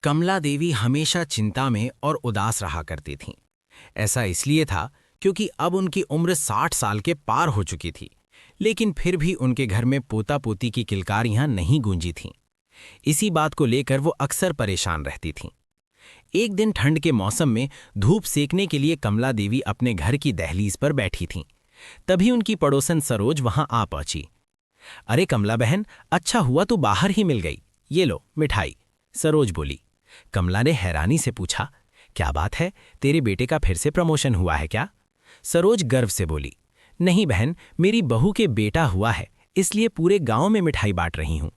कमला देवी हमेशा चिंता में और उदास रहा करती थीं। ऐसा इसलिए था क्योंकि अब उनकी उम्र 60 साल के पार हो चुकी थी, लेकिन फिर भी उनके घर में पोता पोती की किलकारियां नहीं गूंजी थीं। इसी बात को लेकर वो अक्सर परेशान रहती थीं। एक दिन ठंड के मौसम में धूप सेकने के लिए कमला देवी अपने घर की दहलीज पर बैठी थीं। तभी उनकी पड़ोसन सरोज वहां आ पहुंची। अरे कमला बहन, अच्छा हुआ तू बाहर ही मिल गई। ये लो मिठाई, सरोज बोली। कमला ने हैरानी से पूछा, क्या बात है, तेरे बेटे का फिर से प्रमोशन हुआ है क्या? सरोज गर्व से बोली, नहीं बहन, मेरी बहू के बेटा हुआ है, इसलिए पूरे गांव में मिठाई बांट रही हूं।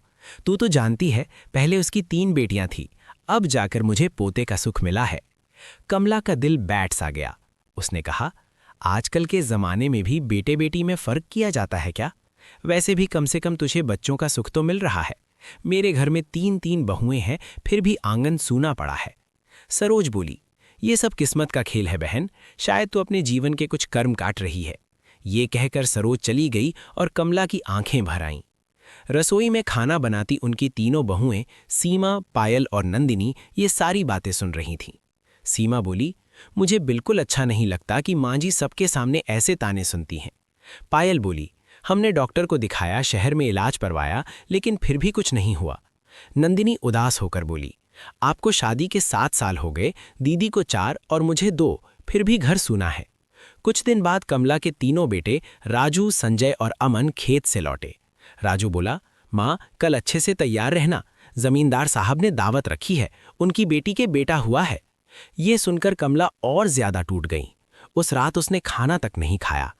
तू तो जानती है, पहले उसकी 3 बेटियां थी, अब जाकर मुझे पोते का सुख मिला है। कमला का दिल बैठ सा गया। उसने कहा, आजकल के जमाने में भी बेटे बेटी में फर्क किया जाता है क्या? वैसे भी कम से कम तुझे बच्चों का सुख तो मिल रहा है। मेरे घर में 3 बहुएं हैं, फिर भी आंगन सूना पड़ा है। सरोज बोली, ये सब किस्मत का खेल है बहन, शायद तू अपने जीवन के कुछ कर्म काट रही है। ये कहकर सरोज चली गई और कमला की आंखें भर आईं। रसोई में खाना बनाती उनकी 3 बहुएं सीमा, पायल और नंदिनी ये सारी बातें सुन रही थीं। सीमा बोली, मुझे बिल्कुल अच्छा नहीं लगता कि माँ जी सबके सामने ऐसे ताने सुनती हैं। पायल बोली, हमने डॉक्टर को दिखाया, शहर में इलाज करवाया, लेकिन फिर भी कुछ नहीं हुआ। नंदिनी उदास होकर बोली, आपको शादी के 7 साल हो गए, दीदी को 4 और मुझे 2, फिर भी घर सूना है। कुछ दिन बाद कमला के 3 बेटे राजू, संजय और अमन खेत से लौटे। राजू बोला, माँ कल अच्छे से तैयार रहना, जमींदार साहब ने दावत रखी है, उनकी बेटी के बेटा हुआ है। ये सुनकर कमला और ज्यादा टूट गई। उस रात उसने खाना तक नहीं खाया।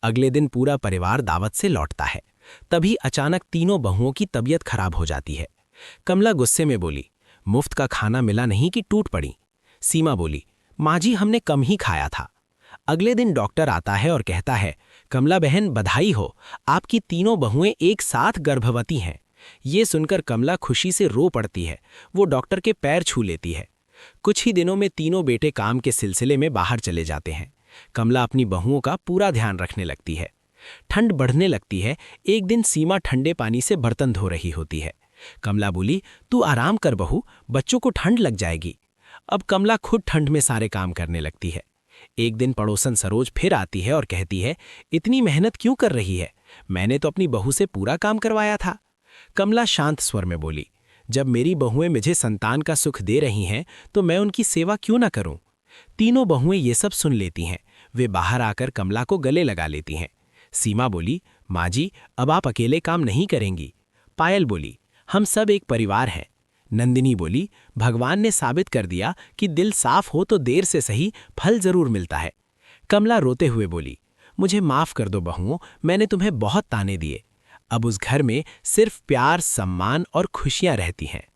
अगले दिन पूरा परिवार दावत से लौटता है। तभी अचानक 3 बहुओं की तबीयत खराब हो जाती है। कमला गुस्से में बोली, मुफ्त का खाना मिला नहीं कि टूट पड़ी। सीमा बोली, माँ जी हमने कम ही खाया था। अगले दिन डॉक्टर आता है और कहता है, कमला बहन बधाई हो, आपकी 3 बहुएं एक साथ गर्भवती हैं। ये सुनकर कमला खुशी से रो पड़ती है। वो डॉक्टर के पैर छू लेती है। कुछ ही दिनों में 3 बेटे काम के सिलसिले में बाहर चले जाते हैं। कमला अपनी बहुओं का पूरा ध्यान रखने लगती है। ठंड बढ़ने लगती है। एक दिन सीमा ठंडे पानी से बर्तन धो रही होती है। कमला बोली, तू आराम कर बहू, बच्चों को ठंड लग जाएगी। अब कमला खुद ठंड में सारे काम करने लगती है। एक दिन पड़ोसन सरोज फिर आती है और कहती है, इतनी मेहनत क्यों कर रही है? मैंने तो अपनी बहू से पूरा काम करवाया था। कमला शांत स्वर में बोली, जब मेरी बहुएं मुझे संतान का सुख दे रही हैं तो मैं उनकी सेवा क्यों ना करूं? 3 बहुएं ये सब सुन लेती हैं। वे बाहर आकर कमला को गले लगा लेती हैं। सीमा बोली, माँ जी अब आप अकेले काम नहीं करेंगी। पायल बोली, हम सब एक परिवार हैं। नंदिनी बोली, भगवान ने साबित कर दिया कि दिल साफ हो तो देर से सही फल जरूर मिलता है। कमला रोते हुए बोली, मुझे माफ कर दो बहुओं, मैंने तुम्हें बहुत ताने दिए। अब उस घर में सिर्फ प्यार, सम्मान और खुशियां रहती हैं।